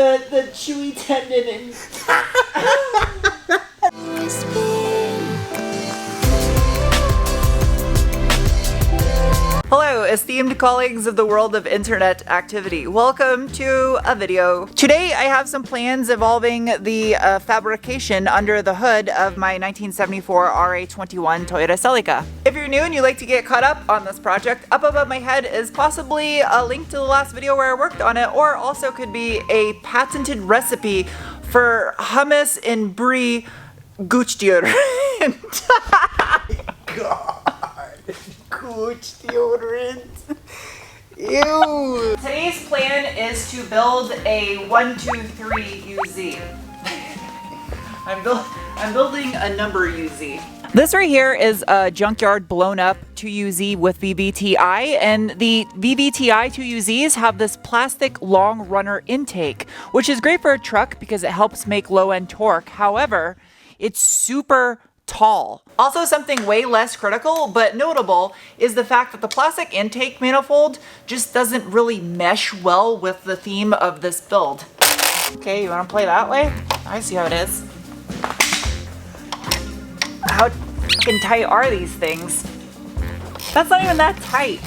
the chewy tendon and... Hello, esteemed colleagues of the world of internet activity. Welcome to a video. Today I have some plans involving the fabrication under the hood of my 1974 RA21 Toyota Celica. If you're new and you'd like to get caught up on this project, up above my head is possibly a link to the last video where I worked on it, or also could be a patented recipe for hummus and brie gooch deodorant. God. Gooch deodorant. Ew. Today's plan is to build a 123 UZ. I'm building a number UZ. This right here is a junkyard blown up 2UZ with VVTi, and the VVTi 2UZs have this plastic long runner intake, which is great for a truck because it helps make low end torque. However, it's super tall. Also, something way less critical but notable is the fact that the plastic intake manifold just doesn't really mesh well with the theme of this build. Okay, you want to play that way? I see how it is. How fucking tight are these things? That's not even that tight.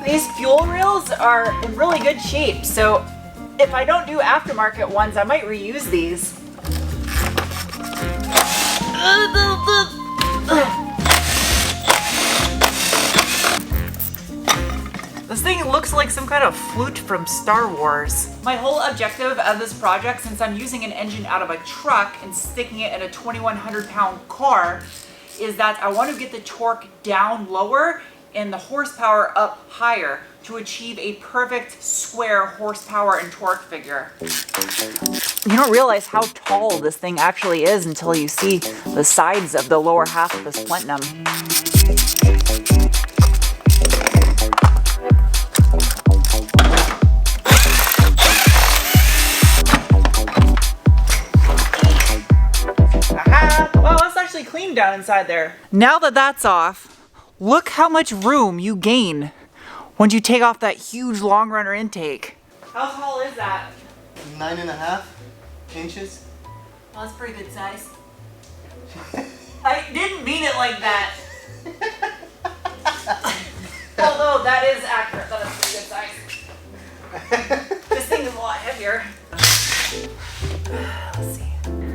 These fuel rails are in really good shape, so if I don't do aftermarket ones, I might reuse these. This thing looks like some kind of flute from Star Wars. My whole objective of this project, since I'm using an engine out of a truck and sticking it in a 2,100 pound car, is that I want to get the torque down lower and the horsepower up higher to achieve a perfect square horsepower and torque figure. You don't realize how tall this thing actually is until you see the sides of the lower half of this plenum. Aha! Well, it's actually clean down inside there. Now that that's off, look how much room you gain once you take off that huge long runner intake. How tall is that? 9.5 inches. Well, that's pretty good size. I didn't mean it like that. Although that is accurate, that is pretty good size. This thing is a lot heavier. Let's see.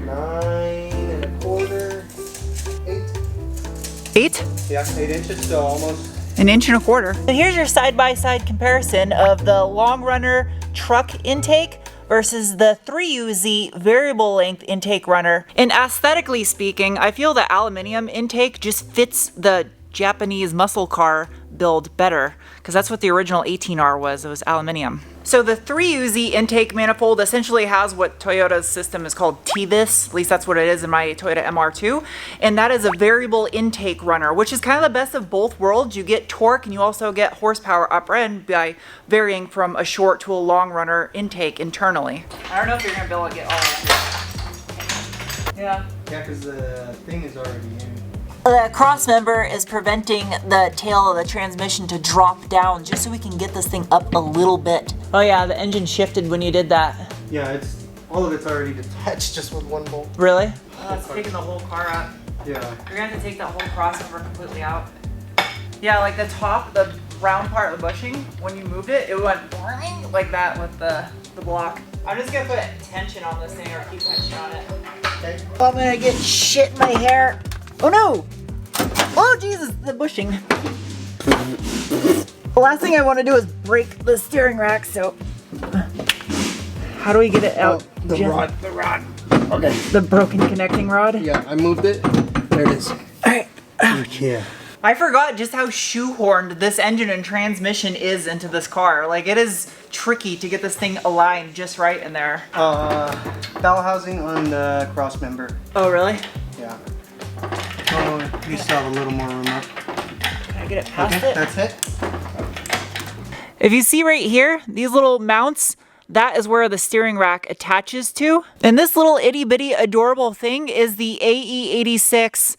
9.25, 8. 8? Yeah, 8 inches, so almost. 1.25 inches. So here's your side-by-side comparison of the long runner truck intake versus the 3UZ variable length intake runner. And aesthetically speaking, I feel the aluminum intake just fits the Japanese muscle car build better, because that's what the original 18R was. It was aluminum. So the 3UZ intake manifold essentially has what Toyota's system is called TVIS, at least that's what it is in my Toyota MR2, and that is a variable intake runner, which is kind of the best of both worlds. You get torque and you also get horsepower upper end by varying from a short to a long runner intake internally. I don't know if you're going to be able to get all of that. Yeah. Yeah, because the thing is already in. The cross member is preventing the tail of the transmission to drop down just so we can get this thing up a little bit. Oh yeah, the engine shifted when you did that. Yeah, it's all of it's already detached just with one bolt. Really? Oh, that's taking the whole car out. Yeah. You're gonna have to take that whole cross member completely out. Yeah, like the top, the round part of the bushing, when you moved it, it went boing like that with the block. I'm just gonna put tension on this thing or keep tension on it. Okay. Oh, I'm gonna get shit in my hair. Oh no! Oh Jesus, the bushing. The last thing I want to do is break the steering rack, so how do we get it out? Oh, the rod. Okay. The broken connecting rod? Yeah, I moved it. There it is. Alright. Yeah. I forgot just how shoehorned this engine and transmission is into this car. Like, it is tricky to get this thing aligned just right in there. Bell housing on the cross member. Oh, really? Yeah. Oh, you still have a little more room up. Can I get it past it? That's it. If you see right here, these little mounts, that is where the steering rack attaches to. And this little itty bitty adorable thing is the AE86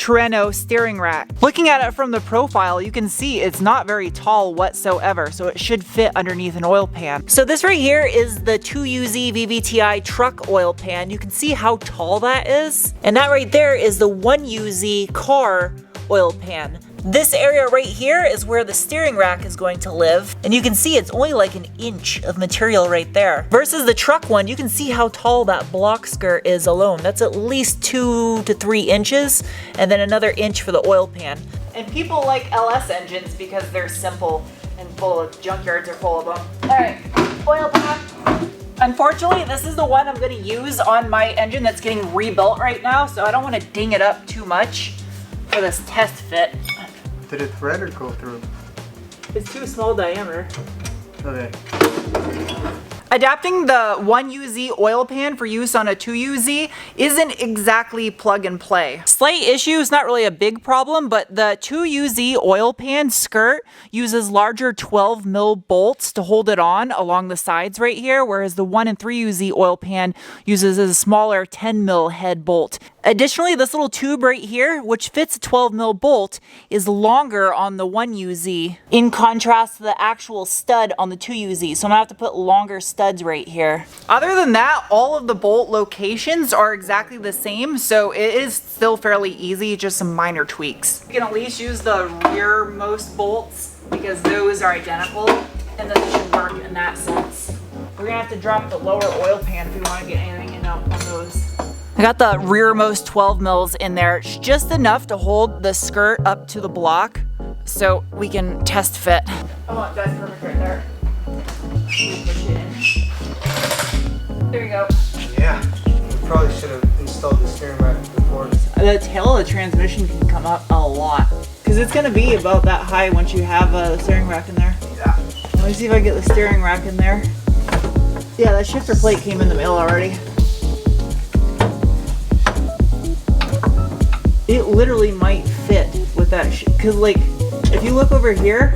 Torino steering rack. Looking at it from the profile, you can see it's not very tall whatsoever, so it should fit underneath an oil pan. So this right here is the 2UZ VVTi truck oil pan. You can see how tall that is. And that right there is the 1UZ car oil pan. This area right here is where the steering rack is going to live, and you can see it's only like an inch of material right there. Versus the truck one, you can see how tall that block skirt is alone. That's at least 2 to 3 inches, and then another inch for the oil pan. And people like LS engines because they're simple and full of junkyards are full of them. All right, oil pan. Unfortunately, this is the one I'm going to use on my engine that's getting rebuilt right now, so I don't want to ding it up too much for this test fit. Did it thread or go through? It's too small diameter. Okay. Adapting the 1UZ oil pan for use on a 2UZ isn't exactly plug and play. Slight issues, not really a big problem, but the 2UZ oil pan skirt uses larger 12 mil bolts to hold it on along the sides right here, whereas the 1 and 3UZ oil pan uses a smaller 10 mil head bolt. Additionally, this little tube right here, which fits a 12 mil bolt, is longer on the 1UZ in contrast to the actual stud on the 2UZ. So I'm gonna have to put longer studs right here. Other than that, all of the bolt locations are exactly the same, so it is still fairly easy, just some minor tweaks. You can at least use the rearmost bolts because those are identical, and this should work in that sense. We're gonna have to drop the lower oil pan if we want to get anything in on those. I got the rearmost 12 mils in there. It's just enough to hold the skirt up to the block so we can test fit. Oh, that's perfect right there. Push it in. There you go. Yeah, we probably should have installed the steering rack before. The tail of the transmission can come up a lot because it's going to be about that high once you have the steering rack in there. Yeah. Let me see if I get the steering rack in there. Yeah, that shifter plate came in the mail already. It literally might fit with that, because like, if you look over here,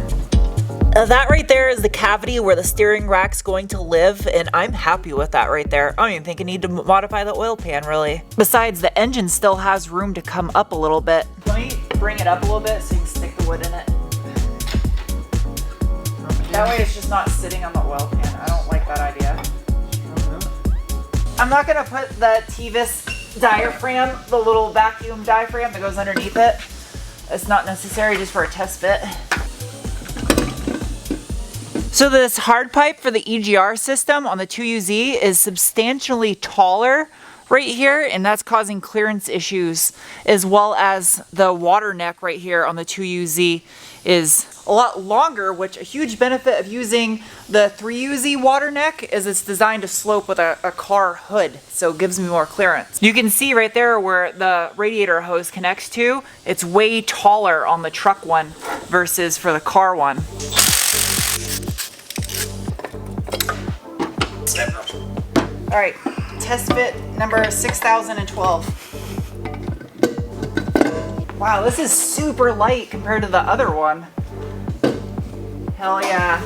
that right there is the cavity where the steering rack's going to live, and I'm happy with that right there. I don't even think I need to modify the oil pan, really. Besides, the engine still has room to come up a little bit. Let me bring it up a little bit so you can stick the wood in it. That way it's just not sitting on the oil pan. I don't like that idea. I'm not gonna put the TVIS diaphragm, the little vacuum diaphragm that goes underneath it. It's not necessary, just for a test fit. So this hard pipe for the EGR system on the 2UZ is substantially taller right here, and that's causing clearance issues, as well as the water neck right here on the 2UZ is a lot longer, which a huge benefit of using the 3UZ water neck is it's designed to slope with a car hood, so it gives me more clearance. You can see right there where the radiator hose connects to, it's way taller on the truck one versus for the car one. All right, test fit number 6012. Wow, this is super light compared to the other one. Hell yeah.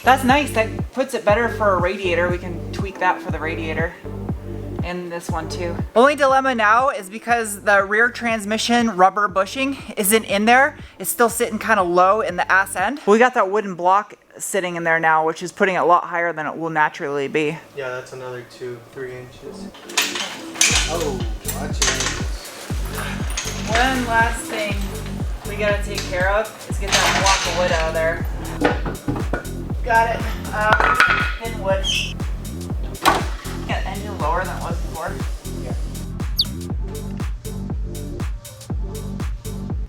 That's nice, that puts it better for a radiator. We can tweak that for the radiator. And this one too. Only dilemma now is because the rear transmission rubber bushing isn't in there. It's still sitting kind of low in the ass end. We got that wooden block sitting in there now, which is putting it a lot higher than it will naturally be. Yeah, that's another 2-3 inches. Oh, watch it. One last thing we gotta take care of is get that block of wood out of there. Got it. Thin wood. Get the engine lower than it was before. Yeah.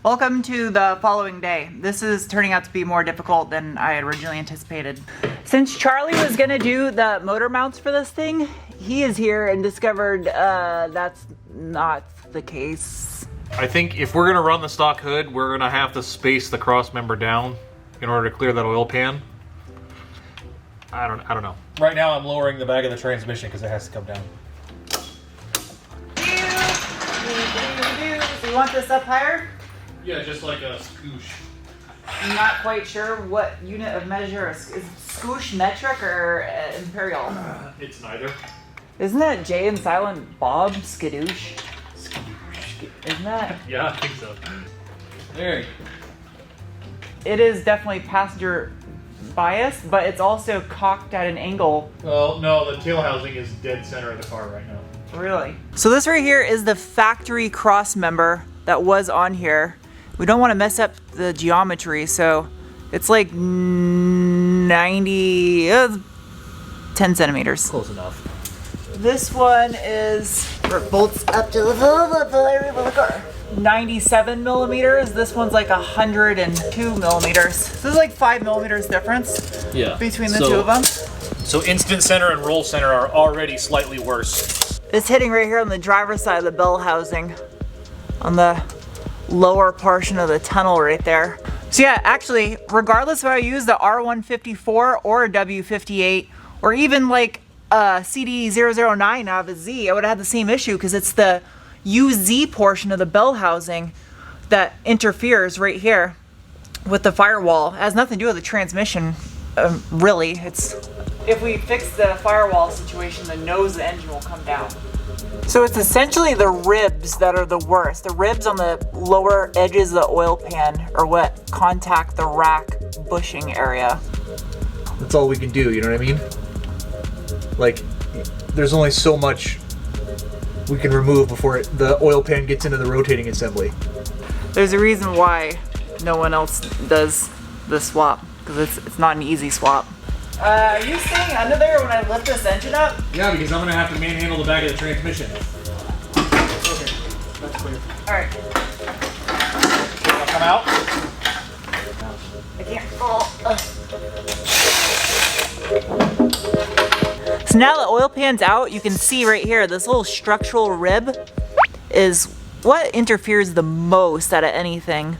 Welcome to the following day. This is turning out to be more difficult than I had originally anticipated. Since Charlie was gonna do the motor mounts for this thing, he is here and discovered that's not the case. I think if we're gonna run the stock hood, we're gonna have to space the cross member down in order to clear that oil pan. I don't know. Right now I'm lowering the back of the transmission because it has to come down. So you want this up higher? Yeah, just like a scoosh. I'm not quite sure what unit of measure is scoosh metric or imperial. It's neither. Isn't that Jay and Silent Bob skadoosh? Isn't that? Yeah, I think so. There. It is definitely passenger biased, but it's also cocked at an angle. Well, no, the tail housing is dead center of the car right now. Really? So this right here is the factory cross member that was on here. We don't want to mess up the geometry, so it's like 10 centimeters. Close enough. This one is bolts up to the car. 97 millimeters. This one's like 102 millimeters. So there's like 5 millimeters difference between the two of them. So instant center and roll center are already slightly worse. It's hitting right here on the driver's side of the bell housing, on the lower portion of the tunnel right there. So yeah, actually, regardless if I use the R154 or a W58, or even like a CD009 out of a Z, I would have had the same issue because it's the UZ portion of the bell housing that interferes right here with the firewall. It has nothing to do with the transmission, really. It's if we fix the firewall situation, the nose of the engine will come down. So it's essentially the ribs that are the worst. The ribs on the lower edges of the oil pan are what contact the rack bushing area. That's all we can do, you know what I mean? Like, there's only so much we can remove before the oil pan gets into the rotating assembly. There's a reason why no one else does the swap, because it's not an easy swap. Are you staying under there when I lift this engine up? Yeah, because I'm gonna have to manhandle the back of the transmission. Okay, that's clear. Alright. Wanna come out? I can't. So now the oil pan's out, you can see right here, this little structural rib is what interferes the most out of anything.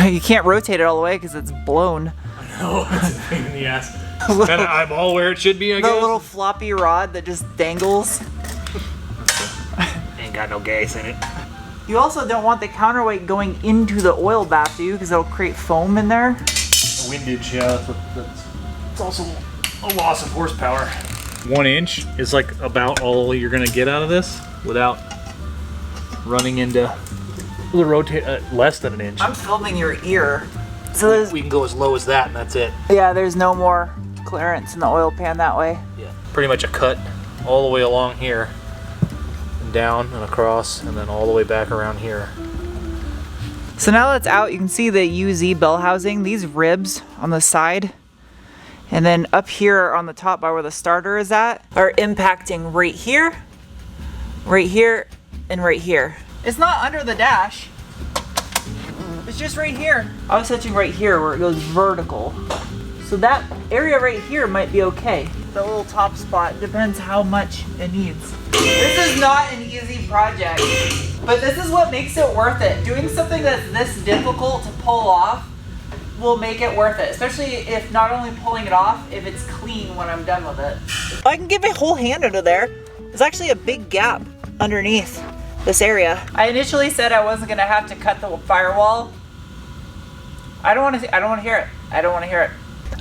You can't rotate it all the way because it's blown. I know, it's a pain in the ass. And I'm all where it should be, I guess. The little floppy rod that just dangles. Ain't got no gas in it. You also don't want the counterweight going into the oil bath, do you? Because it'll create foam in there. Windage, yeah. It's also a loss of horsepower. 1 inch is like about all you're gonna get out of this without running into the rotate less than an inch. I'm filming your ear. So there's, We can go as low as that and that's it. yeah, there's no more clearance in the oil pan that way. Yeah. Pretty much a cut all the way along here and down and across and then all the way back around here. So now that's out, you can see the UZ bell housing, these ribs on the side, and then up here on the top by where the starter is at, are impacting right here, and right here. It's not under the dash. It's just right here. I was touching right here where it goes vertical. So that area right here might be okay. The little top spot depends how much it needs. This is not an easy project, but this is what makes it worth it. Doing something that's this difficult to pull off will make it worth it, especially if not only pulling it off, if it's clean when I'm done with it. I can get my whole hand under there. There's actually a big gap underneath this area. I initially said I wasn't gonna have to cut the firewall. I don't want to hear it. I don't want to hear it.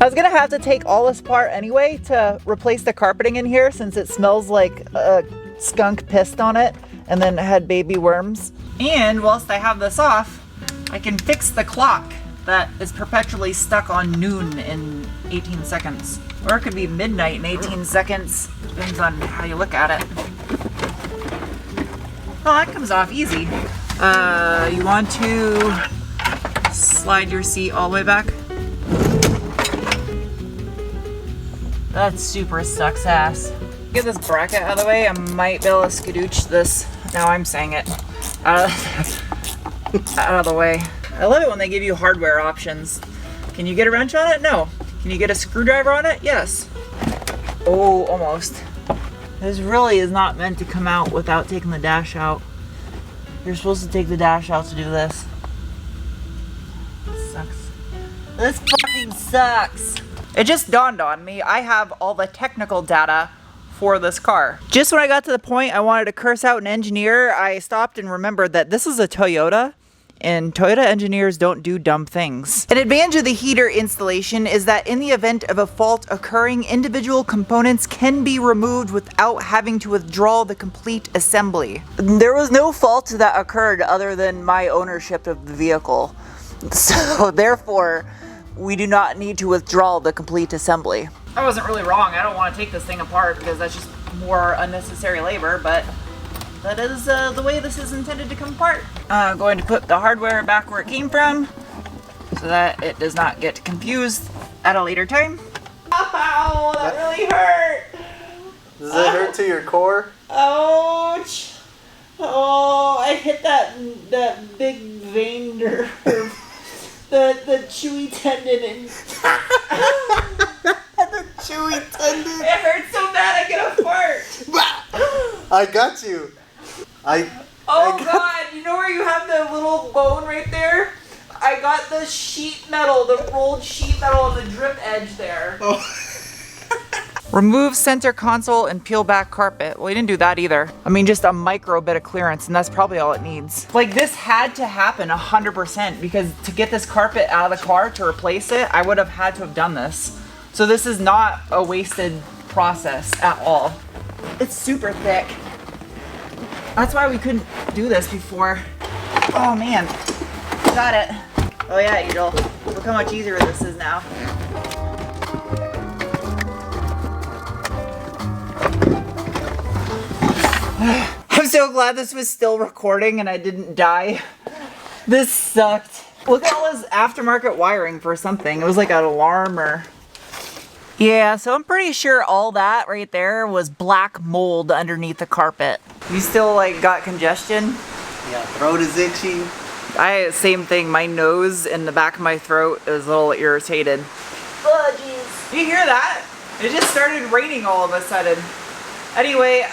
I was gonna have to take all this apart anyway to replace the carpeting in here since it smells like a skunk pissed on it and then it had baby worms. And whilst I have this off, I can fix the clock that is perpetually stuck on noon in 18 seconds. Or it could be midnight in 18 seconds. Depends on how you look at it. Oh, that comes off easy. You want to slide your seat all the way back? That super sucks ass. Get this bracket out of the way. I might be able to skadooch this. Now I'm saying it. Out of the way. I love it when they give you hardware options. Can you get a wrench on it? No. Can you get a screwdriver on it? Yes. Oh, almost. This really is not meant to come out without taking the dash out. You're supposed to take the dash out to do this. This sucks. This fucking sucks. It just dawned on me, I have all the technical data for this car. Just when I got to the point I wanted to curse out an engineer, I stopped and remembered that this is a Toyota, And Toyota engineers don't do dumb things. An advantage of the heater installation is that in the event of a fault occurring, individual components can be removed without having to withdraw the complete assembly. There was no fault that occurred other than my ownership of the vehicle. So therefore, we do not need to withdraw the complete assembly. I wasn't really wrong. I don't want to take this thing apart because that's just more unnecessary labor, but that is the way this is intended to come apart. I'm going to put the hardware back where it came from so that it does not get confused at a later time. Ow, that really hurt. Does it hurt to your core? Ouch. Oh, I hit that big vein nerve. The chewy tendon and The chewy tendon. it hurts so bad I get a fart. I got you. Oh God, you know where you have the little bone right there? I got the sheet metal, the rolled sheet metal on the drip edge there. Oh. Remove center console and peel back carpet. Well, you didn't do that either. I mean, just a micro bit of clearance, and that's probably all it needs. Like, this had to happen 100% because to get this carpet out of the car to replace it, I would have had to have done this. So this is not a wasted process at all. It's super thick. That's why we couldn't do this before. Oh man, got it. Oh yeah, Angel. Look how much easier this is now. I'm so glad this was still recording and I didn't die. This sucked. Look at all this aftermarket wiring for something. It was like an alarm or... Yeah, so I'm pretty sure all that right there was black mold underneath the carpet. You still like got congestion? Yeah, throat is itchy. Same thing. My nose and the back of my throat is a little irritated. Oh jeez. You hear that? It just started raining all of a sudden. Anyway,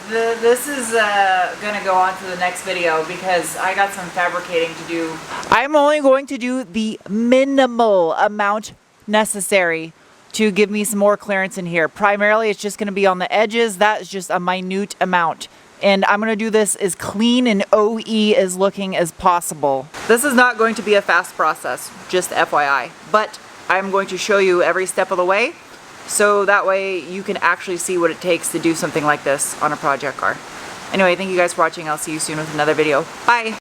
this is gonna go on to the next video because I got some fabricating to do. I'm only going to do the minimal amount necessary to give me some more clearance in here. Primarily, it's just gonna be on the edges. That is just a minute amount. And I'm gonna do this as clean and OE as looking as possible. This is not going to be a fast process, just FYI. But I'm going to show you every step of the way, so that way you can actually see what it takes to do something like this on a project car. Anyway, thank you guys for watching. I'll see you soon with another video. Bye!